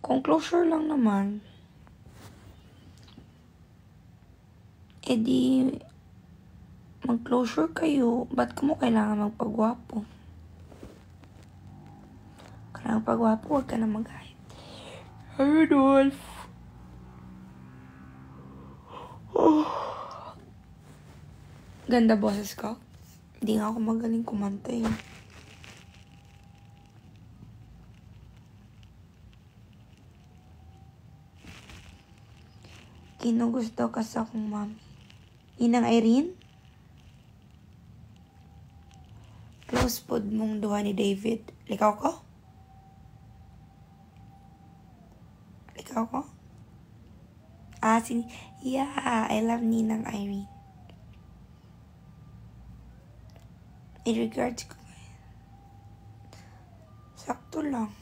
Kung closure lang naman, edi mag-closure kayo. Ba't ka mo kailangan magpagwapo? Kailangan pagwapo, huwag ka na mag-hide. Rudolph! Oh. Ganda boses ko. Hindi nga ako magaling kumanta eh. Kinugusto ka sa akong mami. Inang Irene? Close pod mong duha ni David. Likaw ko? Likaw ko? Yeah, I love Ninang Irene. In regards ko, sakto lang.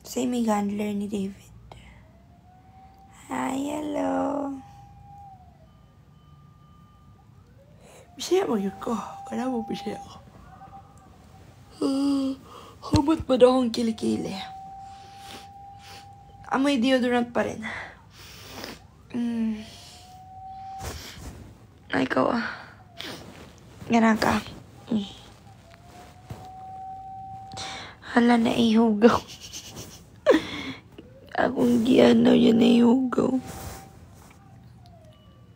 Same handler ni David. Hi, hello. Bisaya mo yun ko. Kaya mo bisaya ko. Humot pa daw ang kilikili. Amoy deodorant pa rin. Ay, ikaw ah. Ganun ka. Hala na ihugaw. Akong giyanaw yan na ihugaw.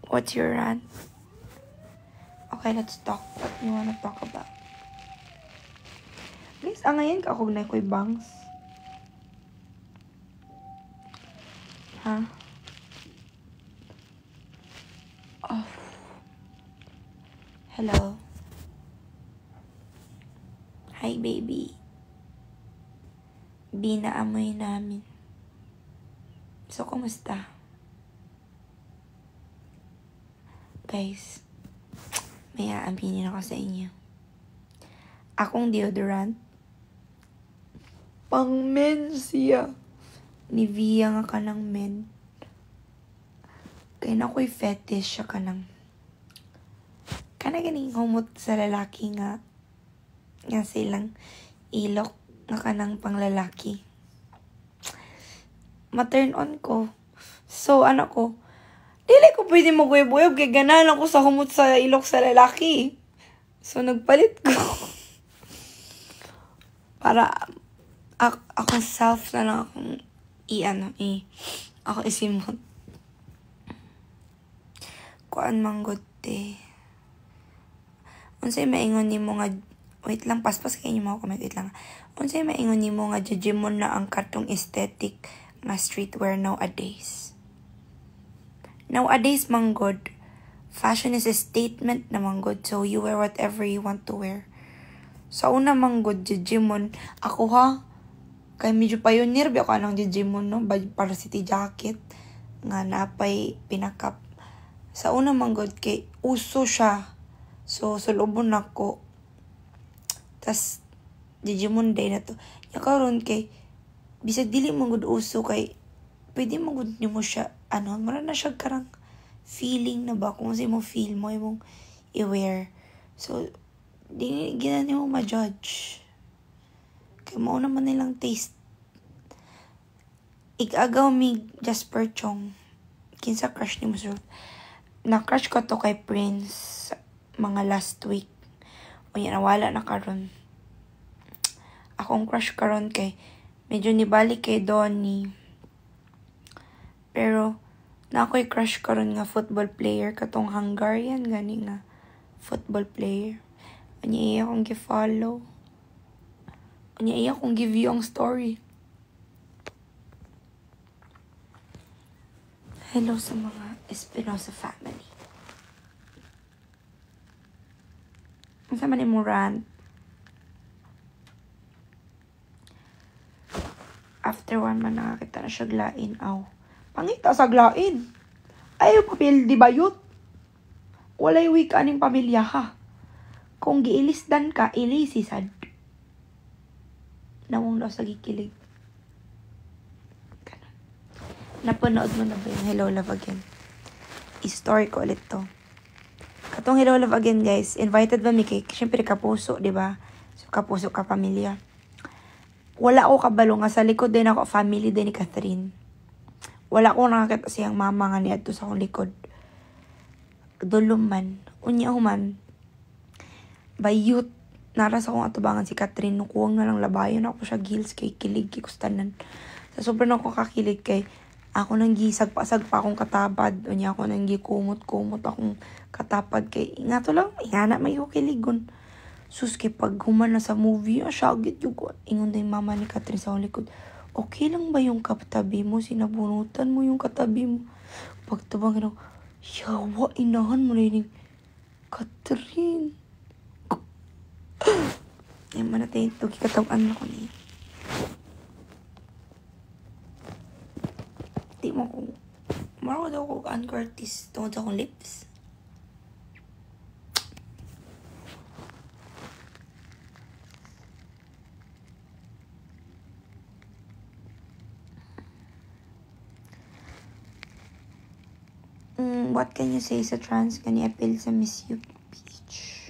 What's your rant? Okay, let's talk. What do you wanna talk about? Guys, ngayon ka ako na ko'y bangs. Ha? Oh. Hello. Hi, baby. Binaamoy namin. So, kumusta? Guys, may aaminin ako sa inyo. Akong deodorant, pang men siya. Nivea nga ka ng men. Kaya na ako'y fetish siya ka ng. Kana ganing humot sa lalaki nga. Nga silang ilok nga ka ng panglalaki. Ma-turn on ko. So, ano ko, dili ko pwede mag-web-web kaya ganahan ako sa humot sa ilok sa lalaki. So, nagpalit ko. Para ako self na lang akong ako isimot. Kuan manggod te. Unsay maingon nimo nga wait lang paspas kay nimo comment wait lang. Unsay maingon nimo nga judgement na ang katong aesthetic na streetwear nowadays. Nowadays manggod fashion is a statement na manggod so you wear whatever you want to wear. Sa una manggod judgement ako ha kay medyo pioneer ba ako anong judgement no varsity jacket nga napay pinakap. Sa una manggod kay uso siya. So, sulubon ako. Tas, Digimon day na to. Yung karon kay, bisag dili manggod uso kay, pwede manggod niyo mo siya, mara na siya karang feeling na ba, kung sa mo feel mo, imong i-wear. So, di gina niyo ma-judge. Kaya mo naman nilang taste. Igagaw mi Jasper Chong. Kinsa crush ni mo, sir? Na-crush ko to kay Prince mga last week. O yan, nawala na karon. Akong crush karon kay medyo nibalik kay Donnie. Pero na ako'y crush karon nga football player katong Hungarian gani nga football player. Anya iya akong gi-follow. Anya iya akong give-view ang story. Hello sa mga Espinosa family. Ang sama ni mo rant. After 1 man nakakita na siya glain. Pangita sa glain. Ayaw papel di bayot. Walay week aning pamilya ha. Kung giilisdan ka, ilisisad. Nawang daw sa gikilig. Ganun. Napanood mo na ba yung Hello Love Again? I-story ko ulit to. Katong Hello Love Again guys, invited ba mi kay? Siyempre kapuso, di ba? So kapuso ka pamilya. Wala ako kabalo nga sa likod din ako family din ni Catherine. Wala ko nakakita siyang mama nga niya sa akong likod. Dulom man. Unya human. Bayut. Naras akong atubangan si Catherine. Nukuwang na lang labayon ako siya gills kay kilig kay kustanan. Sa sobrang ako kakilig kay ako nang gisagpasag pa akong katabad. Unya ako nang gikumot-kumot akong katapad kay nga to lang. Ingana may kiligon. Sus kay pag human na sa movie. Syagit yung ingon na yung mama ni Catherine sa akong likod. Okay lang ba yung katabi mo? Sinabunutan mo yung katabi mo. Pagtabang ako, yawa, inahan mo na yun. Catherine. Ay, manatay ito. Kikatawan ako niya. Di mo ko. Marako daw ko Ann Curtis. Tungod sa akong lips. What can you say sa trans kani appeal sa Miss You Beach?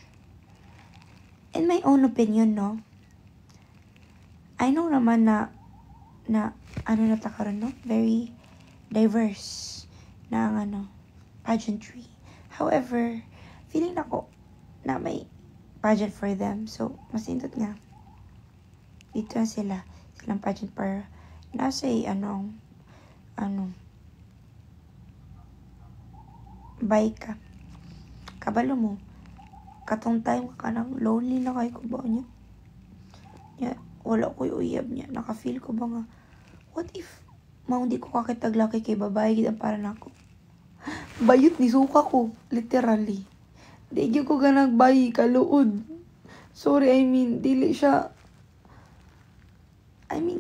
In my own opinion, no? I know naman na ano na takaroon, no? Very diverse na ang pageantry. However, feeling ako na may pageant for them. So, mas indot nga. Dito na silang pageant para nasa bye ka. Kabalo mo. Katong time ka nang lonely na kayo ko ba niya? Yeah, wala ko'y uyab niya. Naka-feel ko ba nga, what if hindi ko kakitaglaki kay babae gid para nako. Bayot ni suka ko, literally. Di ko ka nagbayi kaluod. Sorry, dili siya.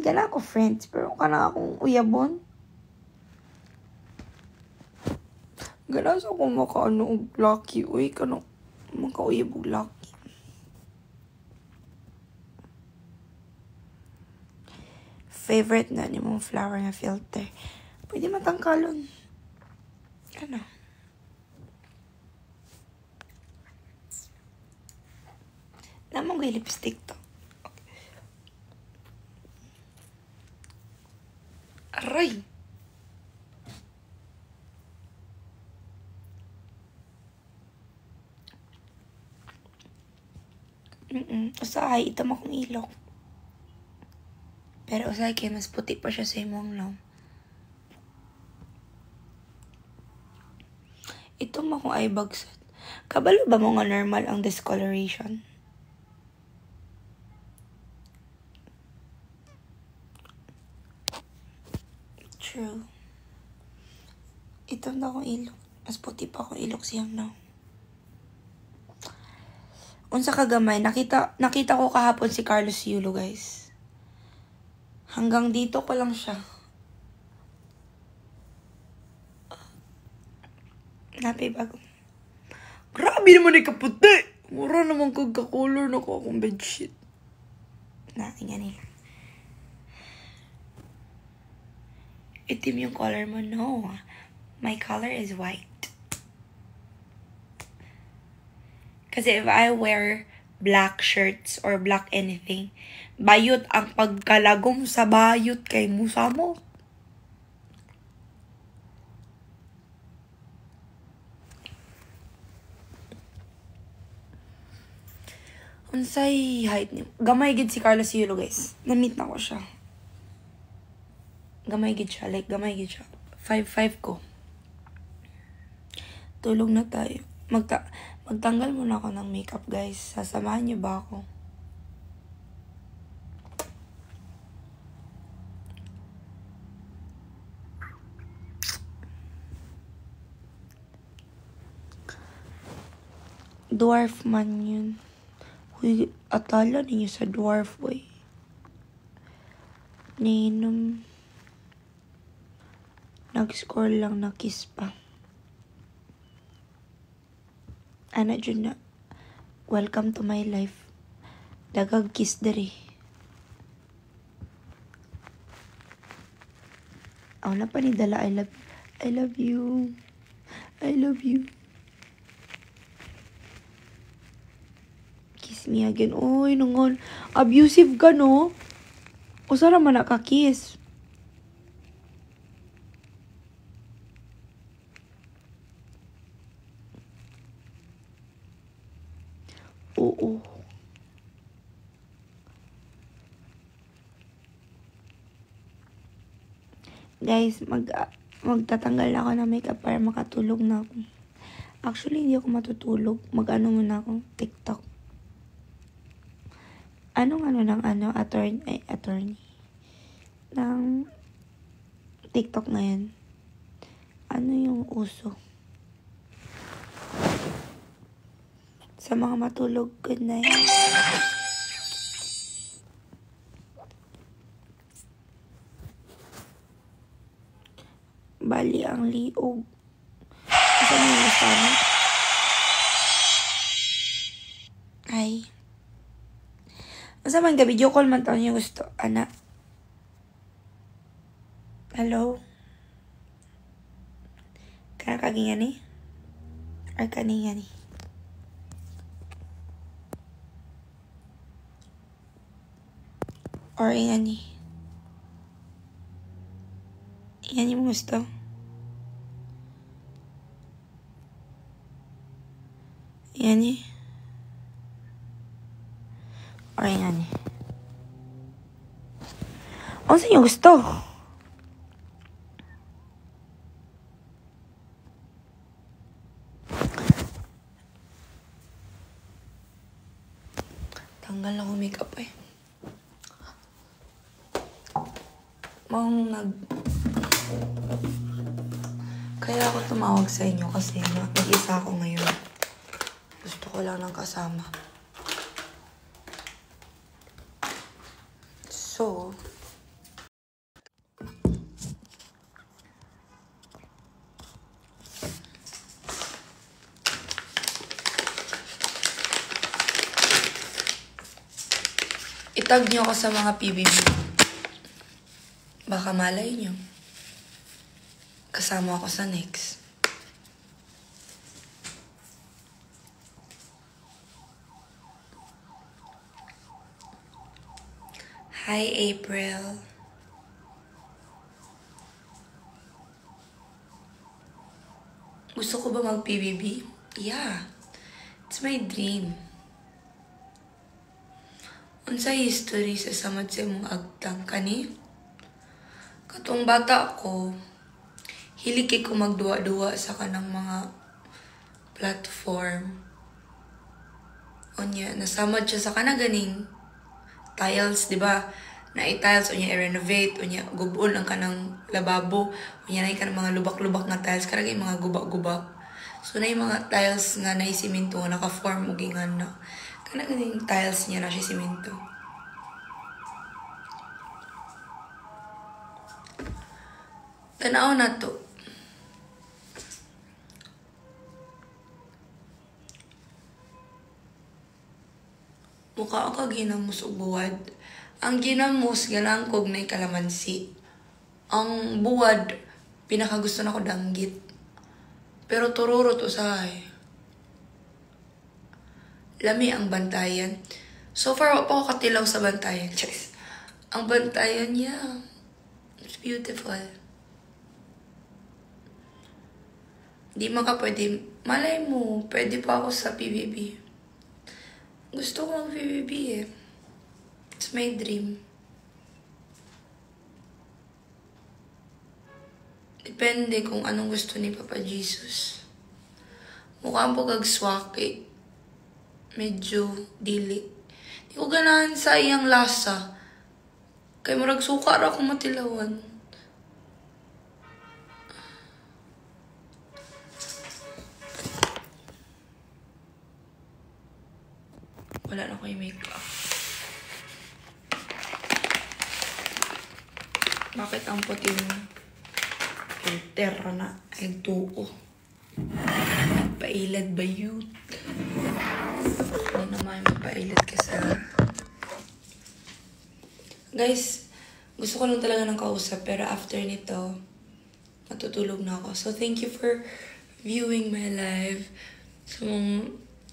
Gana ko friends, pero kana akong uyabon. Gana sa akong makaano og lucky. Uy, kanang makauyab og lucky. Favorite na ni mong flower nga filter. Pwede matangkalon. Ano? Namang ko lipstick to. Aray! Usahay, ito mo kong ilok. Pero usahay kay mas puti pa siya sa imong no. Ito mo kong eye bagsat. Kabalo ba mo nga normal ang discoloration? True. Ito na akong ilok. Mas puti pa akong ilok siyang no. Unsa kagamay, nakita ko kahapon si Carlos Yulo, guys. Hanggang dito pa lang siya. Napi bago. Grabe naman ay kaputi! Mura naman kagka-color na ko akong bedsheet. Nga nila. Itim yung color mo. No. My color is white. Kasi if I wear black shirts or black anything, bayot ang pagkalagom sa bayot kay musa mo. Unsay height ni? Gamay gid si Carlos Yulo, guys. Na-meet na ko siya. Gamay gid siya. Like, gamay gid siya. 5'5" ko. Tulog na tayo. Magtanggal muna ako ng makeup, guys. Sasamahan niyo ba ako? Dwarf man yun. Huy, atala ninyo sa dwarf, boy. Ninom. Nag-score lang na kiss pa. Ano dyan na, welcome to my life. Dagag kiss dere. Na pa ni dala, I love you. I love you. Kiss kiss me again. Uy, nungon. Abusive ka, no? O sara man nakakiss? Oo. Guys, magtatanggal ako ng makeup para makatulog na ako. Actually, hindi ako matutulog. Mag-ano muna ako, TikTok. Anong attorney? Ng TikTok ngayon. Ano yung uso? Sa mga matulog, good night. Bali ang liog. Saan yung gusto mo? Ay. Masa man video call man taon yung gusto, ana. Hello? Kana kaginga ni? Or kaninga ni? Or inga ni? Inga ni mo gusto? Inga ni? Or inga ni? Ano sa inyo gusto? Tanggal ako makeup eh. Kaya ako tumawag sa inyo kasi mag-isa ako ngayon. Gusto ko lang ng kasama. So, itag niyo ako sa mga PBB. Baka malay niyo. Kasama ako sa next. Hi, April. Gusto ko ba mag-PBB? Yeah. It's my dream. Unsa history sa samad sa imong agtang kani? Katong bata ko, hiliki ko magduwa-duwa sa kanang mga platform. Onya, nasamad siya sa kanaganing tiles, di ba? Na i-tiles, onya i-renovate, onya gubon ang kanang lababo, onya na kanang mga lubak-lubak nga tiles, karagay mga guba-guba. So na yung mga tiles nga na isiminto, naka-form o gingan na. Kanaganing tiles niya na siya siminto. Tanaw na to. Mukha ako ginamos o buwad. Ang ginamos, galangkog na kalamansi. Ang buwad, pinakagusto na ko danggit. Pero tururot usahay. Lami ang bantayan. So far, wapa ko katilaw sa bantayan. Charis. Ang bantayan niya, it's beautiful. Di maka pwede, malay mo, pwede pa ako sa PBB. Gusto ko mag-PBB eh. It's my dream. Depende kung anong gusto ni Papa Jesus. Mukha po kag-swaki. Medyo dili. Di ko ganahan sa iyang lasa. Kaya marag sukar ako matilawan. Wala na ko yung makeup. Bakit ang puti mo? Filter na. Ay, tuo. Pailad ba yun? Hindi naman pailad ka sa... Guys, gusto ko lang talaga ng kausap. Pero after nito, matutulog na ako. So, thank you for viewing my live. So,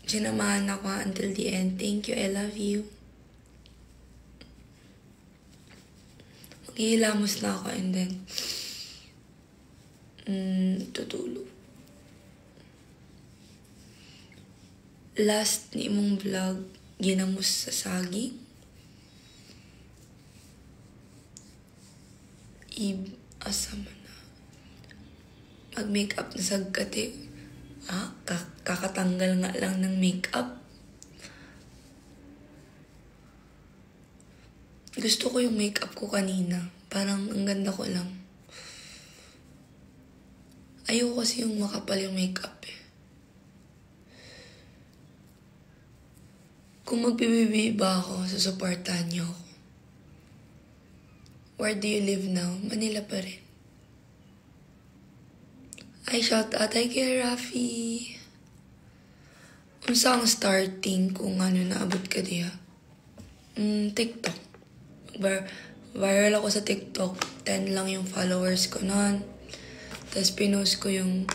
sinamahan ako until the end. Thank you, I love you. Maghihilamos na ako and then tutulog. Last ni imong vlog, ginamos sa saging. Asa man na. Mag-makeup na sagkati. Kakatanggal nga lang ng makeup. Gusto ko yung makeup ko kanina. Parang ang ganda ko lang. Ayoko kasi yung makapal yung makeup eh. Kung magbibibi ba ako, susuportahan niyo ako. Where do you live now? Manila pa rin. Ay, shout out ay kay Rafi. Unsa ang starting kung ano naabot ka diya? TikTok. Viral ako sa TikTok. 10 lang yung followers ko noon. Tapos pinost ko yung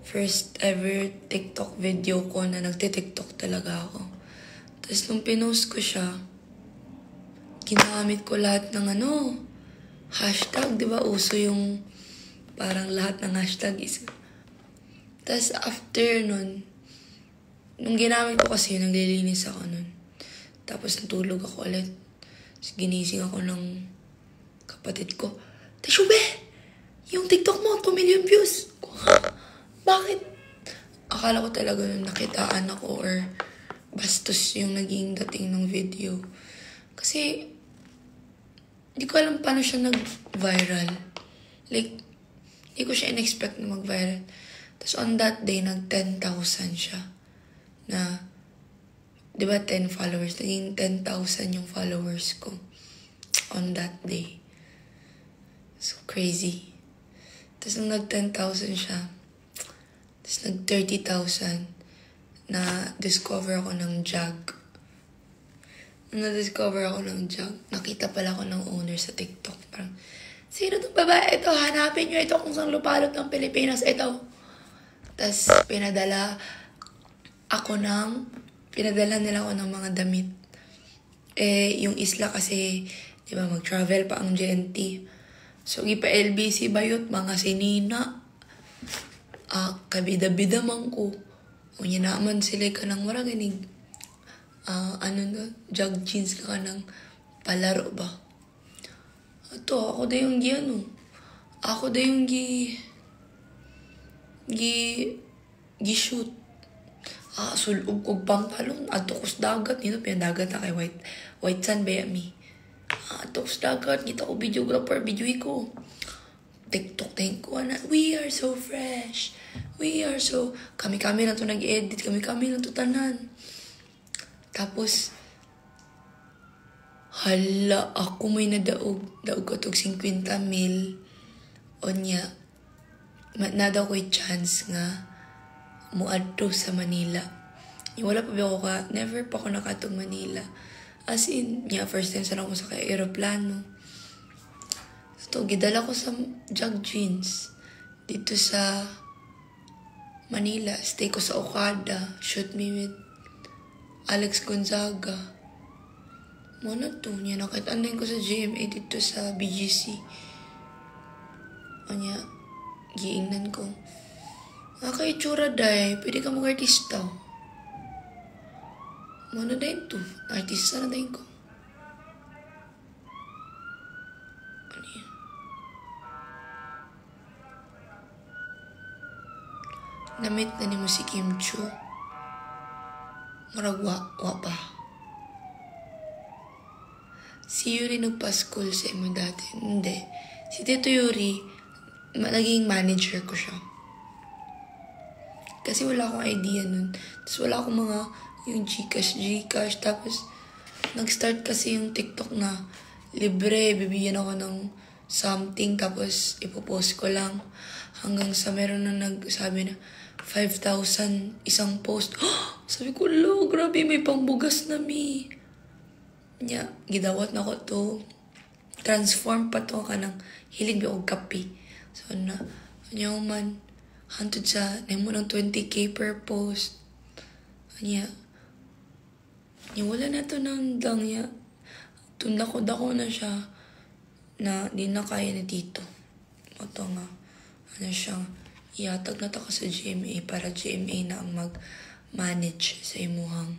first ever TikTok video ko na nagtitiktok talaga ako. Tapos nung pinost ko siya, ginamit ko lahat ng hashtag, di ba? Uso yung parang lahat ng hashtag is. Tapos after nun, nung ginamit ko kasi yun, naglilinis ako nun. Tapos natulog ako ulit. Tapos ginising ako ng kapatid ko. Tashube! Yung TikTok mo, 2 million views. Bakit? Akala ko talaga nung nakitaan ako or bastos yung naging dating ng video. Kasi, di ko alam paano siya nag-viral. Like, di ko siya in-expect na mag-viral. Tapos on that day, nag-10,000 siya. Na, di ba 10 followers? Naging 10,000 yung followers ko. On that day. So crazy. Tapos nung nag-10,000 siya, tapos nag-30,000, na-discover ako ng jug. Na-discover ako ng jug. Nakita pala ako ng owner sa TikTok. Parang, sino itong babae ito? Hanapin nyo ito kung saan lupalot ng Pilipinas. Ito. Tapos, pinadala nila ako ng mga damit. Yung isla kasi, di ba, mag-travel pa ang GNT. So, ipa LBC bayot, mga sinina. Kabida-bida man ko. Unya naman sila ka ng maraginig. Jog jeans ka ng palaro ba? Ito, ako da yung Ako da yung shoot. Sulog kog pantalon. Ato kos dagat. Nito, pinadagat na kay White Sun ba mi. Ato kos dagat. Kita ko videographer, videoy ko. TikTok din ko na, we are so fresh. We are so... Kami lang to nag-edit. Kami lang to tanan. Tapos, hala, ako may nadaog. Daog ko tog 50 mil. O niya, nadaw ko'y chance nga muadto sa Manila. Yung wala pa ba ako never pa ako nakatong Manila. As in, first time sa ako sa aeroplano. So, gidala ko sa jog jeans dito sa Manila. Stay ko sa Okada. Shoot me with Alex Gonzaga. Muna to. Nakitaan ko sa GMA dito sa BGC. Anya, giingnan ko. Kay itsura day. Pwede ka mag-artista. Muna din to. Artista na din ko. Namit na ni mo si Kim Chu. Maragwa pa. Si Yuri nagpa-school sa imo dati. Hindi. Si Tito Yuri, naging manager ko siya. Kasi wala akong idea nun. Tapos wala akong mga yung Gcash. Tapos nag-start kasi yung TikTok na libre. Bibigyan ako ng something. Tapos ipopost ko lang. Hanggang sa meron na nagsabi na 5,000 isang post. Sabi ko, grabe, may pangbugas na mi. Gidawat na ko to. Transform pa to ka ng hilig o kape. So, man, hantod sa, nemo ng 20K per post. Kanya, wala na to ng dangya. Tundako-dako na siya na di na kaya ni Tito. Ito nga, ano siya, iatag na ta ka sa GMA para GMA na ang mag-manage sa imong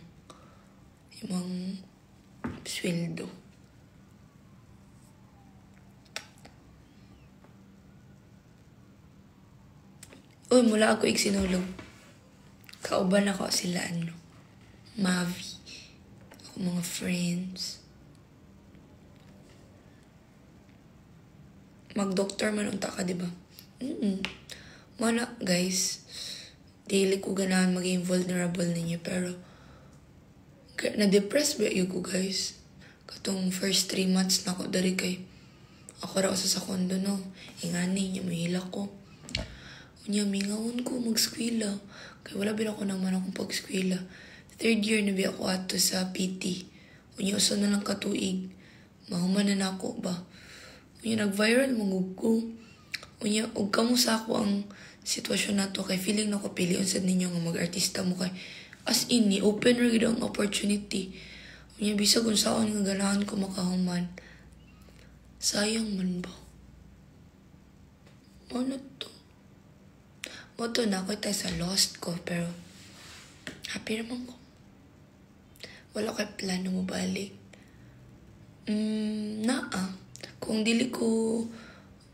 sweldo. Uy, mula ako iksinulog. Kauban ako sila, Mavi. Ako mga friends. Mag-doctor man unta ka, diba? Mana, guys, daily ko ganahan maging vulnerable ninyo, pero na-depress ba yun ko, guys? Katong first 3 months na ako dari kay ako raw sa kondo, no? Ingani niya, mahila ko. Unya, mingawon ko mag-skwila. Kaya wala bin ako naman akong pag-skwila. 3rd year na bi ako ato sa PT. Unya, uso na lang katuig. Mahuman na ako ba? Unya, nag-viral mangug ko. Unya, ug kamusta ako ang sitwasyon na to, kay feeling na ko piliyon sa ninyo nga mag-artista mo, kay as in ni open ra gid ang opportunity. Unya, bisag kung saan nga ganahan ko makahuman. Sayang man ba? Ano to? Moto na ako tayo sa lost ko, pero happy naman ko. Wala kay plano mo balik. Kung dili ko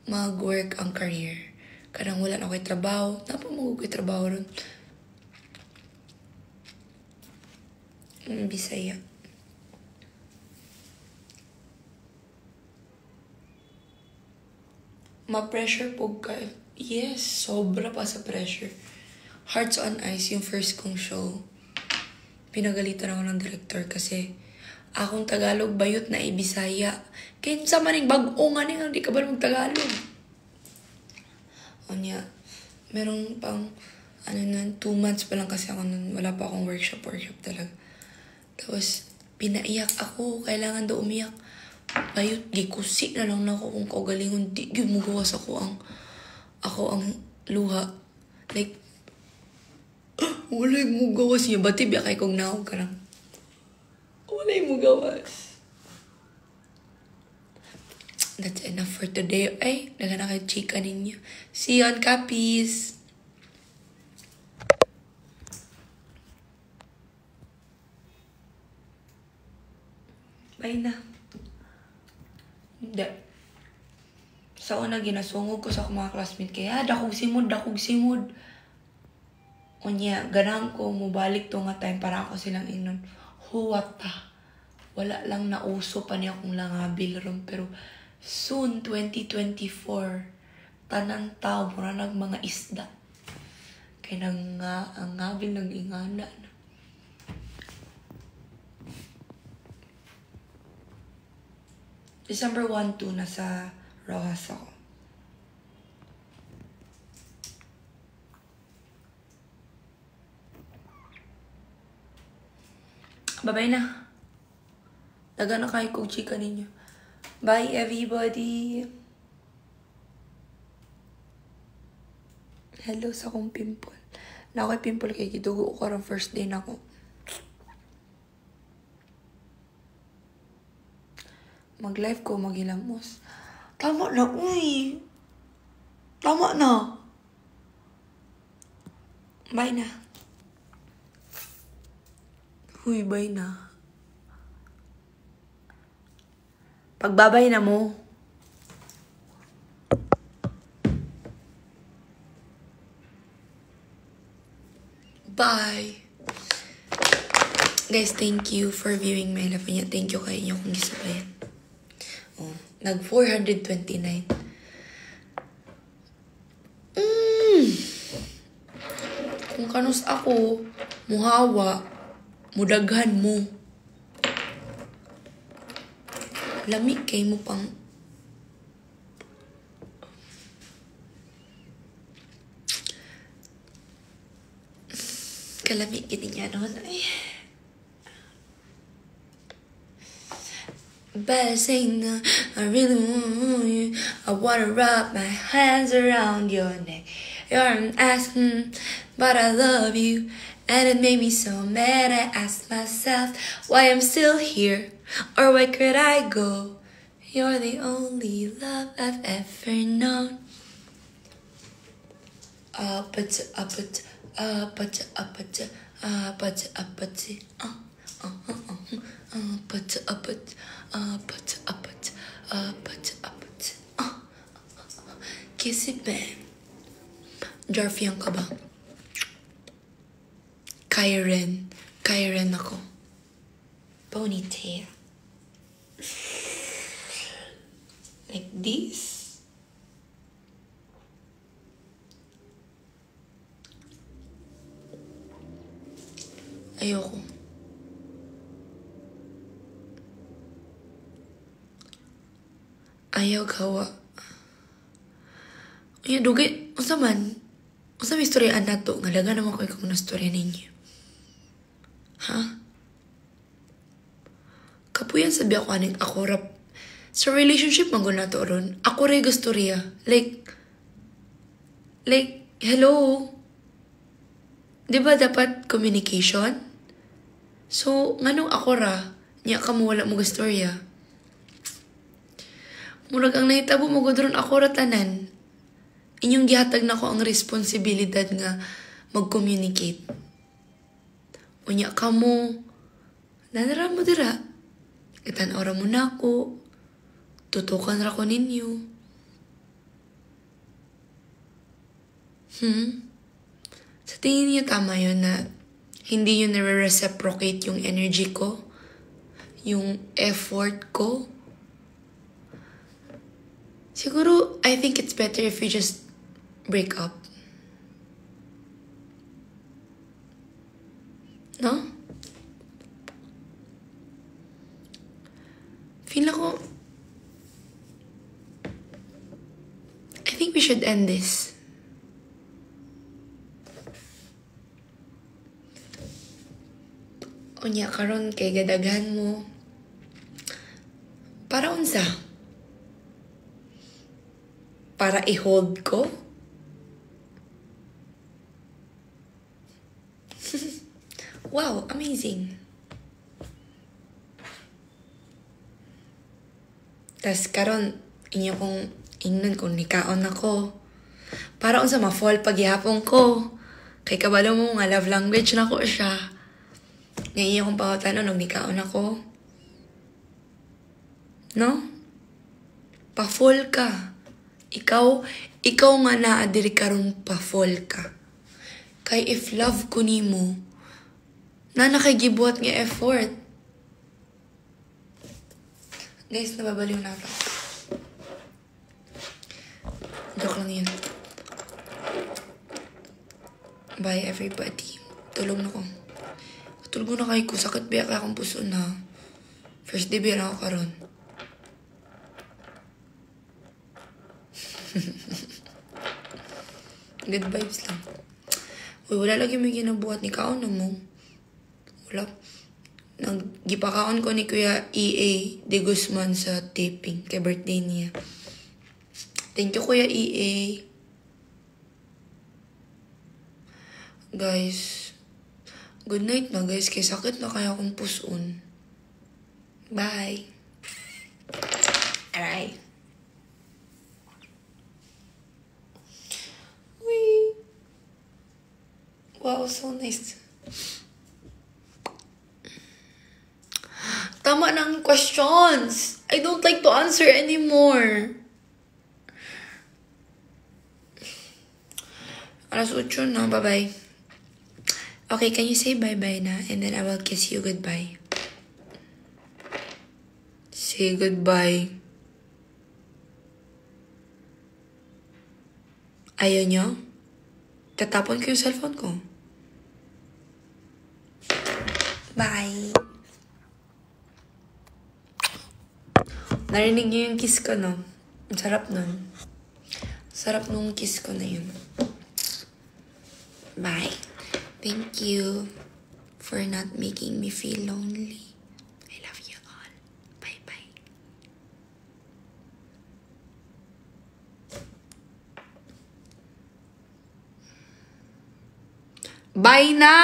mag-work ang career, kanang wala na ko'y trabaho, napamagod ko'y trabaho ron. Bisaya. Ma-pressure po kayo. Yes, sobra pa sa pressure. Hearts on Ice, yung first kong show. Pinagalitan ako ng director kasi akong Tagalog bayot na Bisaya. Kaya sa maning bag-o nga nga, di ka ba mag-Tagalog? O niya, merong pang, 2 months pa lang kasi ako nun, wala pa akong workshop talaga. Tapos, pinaiyak ako, kailangan daw umiyak. Bayot, gikusi na lang na ako kung kaugalingon, di gimugawas ako ang luha. Like, walay mo gawas niya. Ba't tibiya kay kong naog ka lang? Walay mo gawas. That's enough for today. Ay, nagana kay chika ninyo. See you on Cappies. Bye na. Hindi. Sa una, ginasungog ko sa mga classmate. Kaya, dakog simod. Unya, ganahan ko, mubalik to nga time para ako silang inon. Huwata. Wala lang nauso pa niya kung langabil ron. Pero, soon, 2024, tanang tao, mura mga isda. Kaya ang ngabil ng ingana na. December 1-2 nasa Rojas ako. Bye-bye na. Daga na kayo kong chika ninyo. Bye, everybody. Hello sa akong pimple. Na ako'y pimple kay gidugo ko karang first day na ako. Mag-live ko, maghilamos. Tama na, uy. Tama na. Bye na. Uy, bye na. Pagbabay na mo. Bye. Guys, thank you for viewing my live niya. Thank you kayo kung gisabayan. Oh, nag 429. Kung kanus ako, muhawa, mudaghan mo. Lamig kay mo pang. Kalamig gini niya noon. Buzzing, I really want you. I wanna wrap my hands around your neck. You're an ass, but I love you. And it made me so mad. I asked myself why I'm still here, or where could I go? You're the only love I've ever known. Kiss it, babe. Jarfian ka ba? Kyren ako. Ponytail. Like this. Ayoko. Ayaw gawa. Ay, dugay. Unsa man? Unsa may istoryaan na to? Ngalaga naman ko ikaw na storya ninyo. Ha? Kapuyan sabi ako aning ako rap. Sa relationship man na to ron. Ako rin gustorya. Like, hello? Diba dapat communication? So, nganong ako ra, niya ka mo wala mo gustorya. Murag ang nahitabo mo gudron ako ra tanan. Inyong gihatag na ko ang responsibilidad nga mag-communicate. Unya ka mo, nanara mo dira. Itan ora mo na ako. Tutukan ra ko ninyo. Sa tingin niyo tama yun na hindi yun nare-reciprocate yung energy ko? Yung effort ko? Siguro, I think it's better if we just break up. No? Feel ako, I think we should end this. Unya karon kay gadaghan mo. Para unsa? Para i-hold ko? Wow, amazing. Tas karon inyo kong ingnan kung nikaon ako. Para unsa ma-fall pagyapon ko. Kay kabalo mo nga love language na ko siya. Ngayon akong pangutanon, nagmikaon ako. No? Pa-fall ka. Ikaw nga naadiri karon pa-fall ka. Kay if love ko nimo, na nakagibuhat nga effort. Guys, nababaliw na ako. Joke lang yun. Bye everybody. Tulog na ko. Tulog na kayo ko. Sakit biya kaya akong puso na. First day biya na ako karon. Good vibes lang. Uy, wala lagi may ginabuhat ni kaon na mo. Wala. Nagipakaon ko ni Kuya EA de Guzman sa taping kay birthday niya. Thank you, Kuya EA. Guys, good night na guys, kay sakit na kaya akong puson. Bye. Alright. Wee. Wow, so nice. Tama ng questions. I don't like to answer anymore. Alas 8 na. Bye-bye. Okay, can you say bye-bye na? And then I will kiss you goodbye. Say goodbye. Ayaw nyo? Tatapon ko yung cellphone ko. Bye. Narinig niyo yung kiss ko, no? Ang sarap nun. Sarap nung kiss ko na yun. Bye. Thank you for not making me feel lonely. I love you all. Bye-bye. Bye na!